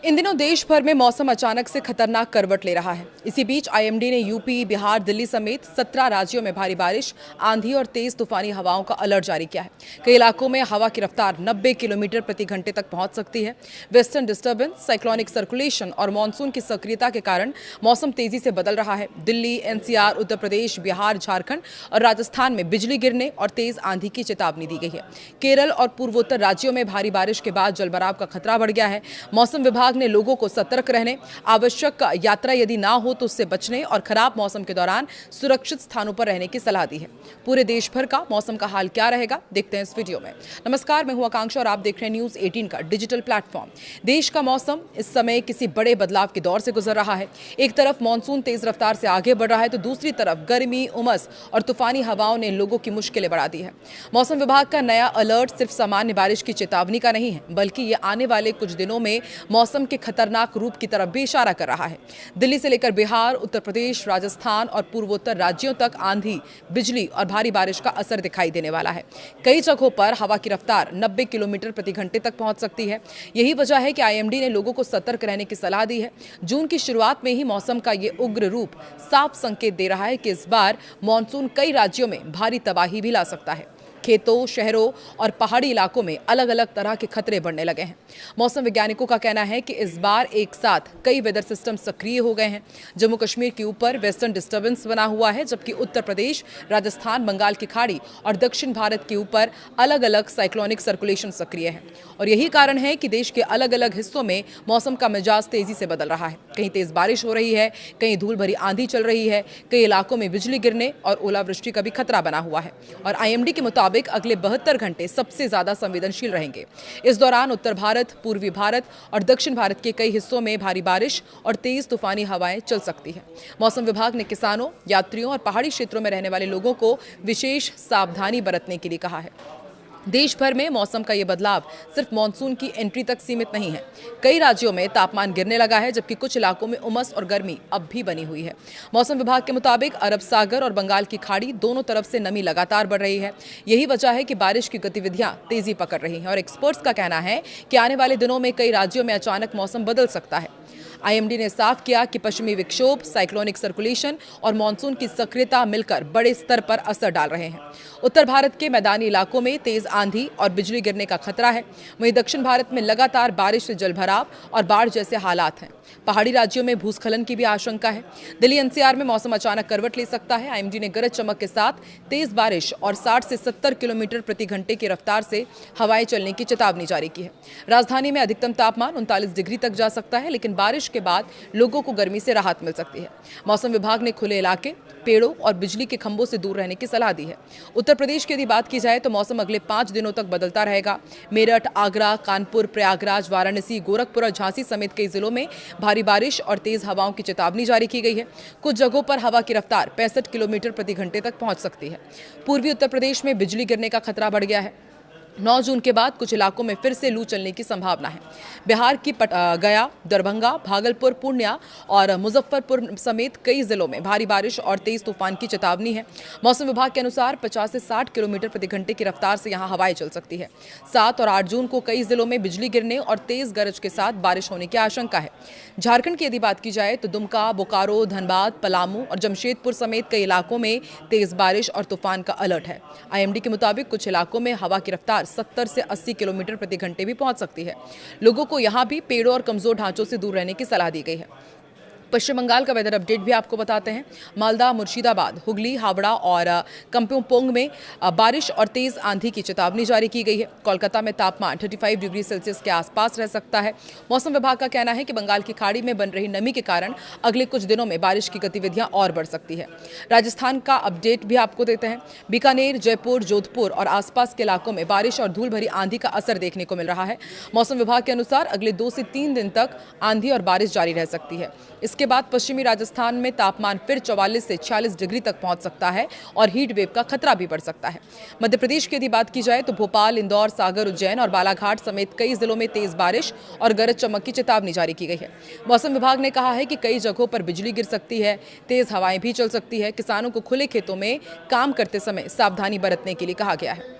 इन दिनों देश भर में मौसम अचानक से खतरनाक करवट ले रहा है। इसी बीच आईएमडी ने यूपी, बिहार, दिल्ली समेत 17 राज्यों में भारी बारिश, आंधी और तेज तूफानी हवाओं का अलर्ट जारी किया है। कई इलाकों में हवा की रफ्तार 90 किलोमीटर प्रति घंटे तक पहुंच सकती है। वेस्टर्न डिस्टर्बेंस, साइक्लोनिक सर्कुलेशन और मानसून की सक्रियता के कारण मौसम तेजी से बदल रहा है। दिल्ली, एनसीआर, उत्तर प्रदेश, बिहार, झारखंड और राजस्थान में बिजली गिरने और तेज आंधी की चेतावनी दी गई है। केरल और पूर्वोत्तर राज्यों में भारी बारिश के बाद जलभराव का खतरा बढ़ गया है। मौसम विभाग ने लोगों को सतर्क रहने, आवश्यक यात्रा यदि ना हो तो उससे बचने और खराब मौसम के दौरान सुरक्षित स्थानों पर रहने की सलाह दी है। पूरे देश भर का मौसम का हाल क्या रहेगा, देखते हैं इस वीडियो में। नमस्कार, मैं हूं आकांक्षा और आप देख रहे हैं न्यूज 18 का डिजिटल प्लेटफॉर्म। देश का मौसम इस समय किसी बड़े बदलाव के दौर से गुजर रहा है। एक तरफ मानसून तेज रफ्तार से आगे बढ़ रहा है तो दूसरी तरफ गर्मी, उमस और तूफानी हवाओं ने लोगों की मुश्किलें बढ़ा दी है। मौसम विभाग का नया अलर्ट सिर्फ सामान्य बारिश की चेतावनी का नहीं है, बल्कि ये आने वाले कुछ दिनों में मौसम के खतरनाक रूप की तरफ भी इशारा कर रहा है। दिल्ली से लेकर बिहार, उत्तर प्रदेश, राजस्थान और पूर्वोत्तर राज्यों तक आंधी, बिजली और भारी बारिश का असर दिखाई देने वाला है। कई जगहों पर हवा की रफ्तार 90 किलोमीटर प्रति घंटे तक पहुंच सकती है। यही वजह है कि आईएमडी ने लोगों को सतर्क रहने की सलाह दी है। जून की शुरुआत में ही मौसम का ये उग्र रूप साफ संकेत दे रहा है कि इस बार मानसून कई राज्यों में भारी तबाही भी ला सकता है। खेतों, शहरों और पहाड़ी इलाकों में अलग अलग तरह के खतरे बढ़ने लगे हैं। मौसम वैज्ञानिकों का कहना है कि इस बार एक साथ कई वेदर सिस्टम सक्रिय हो गए हैं। जम्मू कश्मीर के ऊपर वेस्टर्न डिस्टर्बेंस बना हुआ है, जबकि उत्तर प्रदेश, राजस्थान, बंगाल की खाड़ी और दक्षिण भारत के ऊपर अलग अलग साइक्लोनिक सर्कुलेशन सक्रिय है। और यही कारण है कि देश के अलग अलग हिस्सों में मौसम का मिजाज तेजी से बदल रहा है। कहीं तेज बारिश हो रही है, कहीं धूल भरी आंधी चल रही है, कई इलाकों में बिजली गिरने और ओलावृष्टि का भी खतरा बना हुआ है। और आईएमडी के मुताबिक अगले 72 घंटे सबसे ज्यादा संवेदनशील रहेंगे। इस दौरान उत्तर भारत, पूर्वी भारत और दक्षिण भारत के कई हिस्सों में भारी बारिश और तेज तूफानी हवाएं चल सकती हैं। मौसम विभाग ने किसानों, यात्रियों और पहाड़ी क्षेत्रों में रहने वाले लोगों को विशेष सावधानी बरतने के लिए कहा है। देश भर में मौसम का ये बदलाव सिर्फ मानसून की एंट्री तक सीमित नहीं है। कई राज्यों में तापमान गिरने लगा है, जबकि कुछ इलाकों में उमस और गर्मी अब भी बनी हुई है। मौसम विभाग के मुताबिक अरब सागर और बंगाल की खाड़ी दोनों तरफ से नमी लगातार बढ़ रही है। यही वजह है कि बारिश की गतिविधियां तेजी पकड़ रही हैं और एक्सपर्ट्स का कहना है कि आने वाले दिनों में कई राज्यों में अचानक मौसम बदल सकता है। आईएमडी ने साफ किया कि पश्चिमी विक्षोभ, साइक्लोनिक सर्कुलेशन और मानसून की सक्रियता मिलकर बड़े स्तर पर असर डाल रहे हैं। उत्तर भारत के मैदानी इलाकों में तेज आंधी और बिजली गिरने का खतरा है। वहीं दक्षिण भारत में लगातार बारिश से जलभराव और बाढ़ जैसे हालात हैं। पहाड़ी राज्यों में भूस्खलन की भी आशंका है। दिल्ली एनसीआर में मौसम अचानक करवट ले सकता है। आईएमडी ने गरज चमक के साथ तेज बारिश और 60 से 70 किलोमीटर प्रति घंटे की रफ्तार से हवाएं चलने की चेतावनी जारी की है। राजधानी में अधिकतम तापमान 39 डिग्री तक जा सकता है, लेकिन बारिश के बाद लोगों को गर्मी से राहत मिल सकती है। मौसम विभाग ने खुले इलाके, पेड़ों और बिजली के खंभों से दूर रहने की सलाह दी है। उत्तर प्रदेश की यदि बात की जाए तो मौसम अगले 5 दिनों तक बदलता रहेगा। मेरठ, आगरा, कानपुर, प्रयागराज, वाराणसी, गोरखपुर और झांसी समेत कई जिलों में भारी बारिश और तेज हवाओं की चेतावनी जारी की गई है। कुछ जगहों पर हवा की रफ्तार 65 किलोमीटर प्रति घंटे तक पहुंच सकती है। पूर्वी उत्तर प्रदेश में बिजली गिरने का खतरा बढ़ गया है। 9 जून के बाद कुछ इलाकों में फिर से लू चलने की संभावना है। बिहार की गया, दरभंगा, भागलपुर, पूर्णिया और मुजफ्फरपुर समेत कई जिलों में भारी बारिश और तेज तूफान की चेतावनी है। मौसम विभाग के अनुसार 50 से 60 किलोमीटर प्रति घंटे की रफ्तार से यहां हवाएं चल सकती है। 7 और 8 जून को कई जिलों में बिजली गिरने और तेज गरज के साथ बारिश होने की आशंका है। झारखंड की यदि बात की जाए तो दुमका, बोकारो, धनबाद, पलामू और जमशेदपुर समेत कई इलाकों में तेज बारिश और तूफान का अलर्ट है। आईएमडी के मुताबिक कुछ इलाकों में हवा की रफ्तार 70 से 80 किलोमीटर प्रति घंटे भी पहुंच सकती है। लोगों को यहां भी पेड़ों और कमजोर ढांचों से दूर रहने की सलाह दी गई है। पश्चिम बंगाल का वेदर अपडेट भी आपको बताते हैं। मालदा, मुर्शिदाबाद, हुगली, हावड़ा और कम्पोंग में बारिश और तेज आंधी की चेतावनी जारी की गई है। कोलकाता में तापमान 35 डिग्री सेल्सियस के आसपास रह सकता है। मौसम विभाग का कहना है कि बंगाल की खाड़ी में बन रही नमी के कारण अगले कुछ दिनों में बारिश की गतिविधियां और बढ़ सकती है। राजस्थान का अपडेट भी आपको देते हैं। बीकानेर, जयपुर, जोधपुर और आसपास के इलाकों में बारिश और धूल भरी आंधी का असर देखने को मिल रहा है। मौसम विभाग के अनुसार अगले 2 से 3 दिन तक आंधी और बारिश जारी रह सकती है। इसके बाद पश्चिमी राजस्थान में तापमान फिर 44 से 46 डिग्री तक पहुंच सकता है और हीट वेव का खतरा भी बढ़ सकता है। मध्य प्रदेश की यदि बात की जाए तो भोपाल, इंदौर, सागर, उज्जैन और बालाघाट समेत कई जिलों में तेज बारिश और गरज चमक की चेतावनी जारी की गई है। मौसम विभाग ने कहा है कि कई जगहों पर बिजली गिर सकती है, तेज हवाएं भी चल सकती है। किसानों को खुले खेतों में काम करते समय सावधानी बरतने के लिए कहा गया है।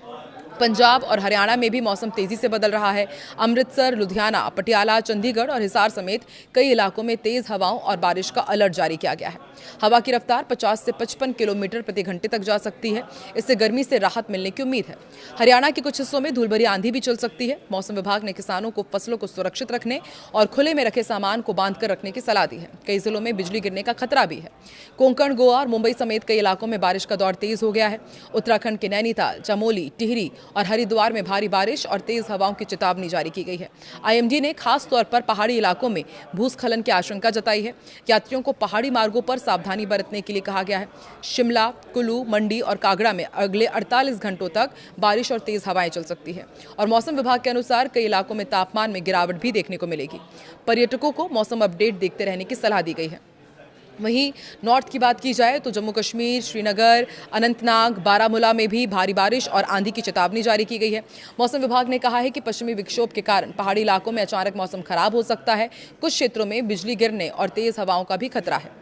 पंजाब और हरियाणा में भी मौसम तेजी से बदल रहा है। अमृतसर, लुधियाना, पटियाला, चंडीगढ़ और हिसार समेत कई इलाकों में तेज हवाओं और बारिश का अलर्ट जारी किया गया है। हवा की रफ्तार 50 से 55 किलोमीटर प्रति घंटे तक जा सकती है। इससे गर्मी से राहत मिलने की उम्मीद है। हरियाणा के कुछ हिस्सों में धूलभरी आंधी भी चल सकती है। मौसम विभाग ने किसानों को फसलों को सुरक्षित रखने और खुले में रखे सामान को बांधकर रखने की सलाह दी है। कई जिलों में बिजली गिरने का खतरा भी है। कोंकण, गोवा और मुंबई समेत कई इलाकों में बारिश का दौर तेज हो गया है। उत्तराखंड के नैनीताल, चमोली, टिहरी और हरिद्वार में भारी बारिश और तेज हवाओं की चेतावनी जारी की गई है। आईएमडी ने खास तौर पर पहाड़ी इलाकों में भूस्खलन की आशंका जताई है। यात्रियों को पहाड़ी मार्गों पर सावधानी बरतने के लिए कहा गया है। शिमला, कुल्लू, मंडी और कागड़ा में अगले 48 घंटों तक बारिश और तेज हवाएं चल सकती है। और मौसम विभाग के अनुसार कई इलाकों में तापमान में गिरावट भी देखने को मिलेगी। पर्यटकों को मौसम अपडेट देखते रहने की सलाह दी गई है। वहीं नॉर्थ की बात की जाए तो जम्मू कश्मीर, श्रीनगर, अनंतनाग, बारामूला में भी भारी बारिश और आंधी की चेतावनी जारी की गई है। मौसम विभाग ने कहा है कि पश्चिमी विक्षोभ के कारण पहाड़ी इलाकों में अचानक मौसम खराब हो सकता है। कुछ क्षेत्रों में बिजली गिरने और तेज हवाओं का भी खतरा है।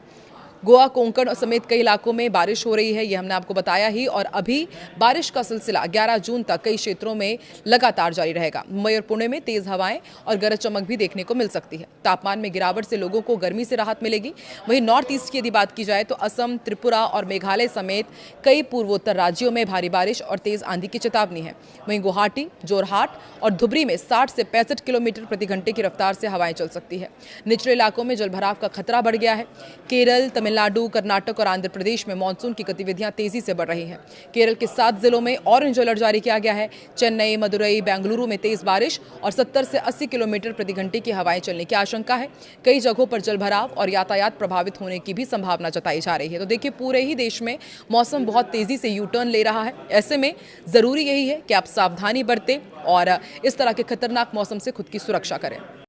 गोवा, कोंकण समेत कई इलाकों में बारिश हो रही है, यह हमने आपको बताया ही। और अभी बारिश का सिलसिला 11 जून तक कई क्षेत्रों में लगातार जारी रहेगा। मुंबई और पुणे में तेज हवाएं और गरज चमक भी देखने को मिल सकती है। तापमान में गिरावट से लोगों को गर्मी से राहत मिलेगी। वहीं नॉर्थ ईस्ट की यदि बात की जाए तो असम, त्रिपुरा और मेघालय समेत कई पूर्वोत्तर राज्यों में भारी बारिश और तेज आंधी की चेतावनी है। वहीं गुवाहाटी, जोरहाट और धुबरी में 60 से 65 किलोमीटर प्रति घंटे की रफ्तार से हवाएं चल सकती है। निचले इलाकों में जलभराव का खतरा बढ़ गया है। केरल, तमिलनाडु, कर्नाटक और आंध्र प्रदेश में मानसून की गतिविधियां तेजी से बढ़ रही हैं। केरल के 7 जिलों में ऑरेंज अलर्ट जारी किया गया है। चेन्नई, मदुरई, बेंगलुरु में तेज बारिश और 70 से 80 किलोमीटर प्रति घंटे की हवाएं चलने की आशंका है। कई जगहों पर जलभराव और यातायात प्रभावित होने की भी संभावना जताई जा रही है। तो देखिए, पूरे ही देश में मौसम बहुत तेजी से यू टर्न ले रहा है। ऐसे में जरूरी यही है कि आप सावधानी बरतें और इस तरह के खतरनाक मौसम से खुद की सुरक्षा करें।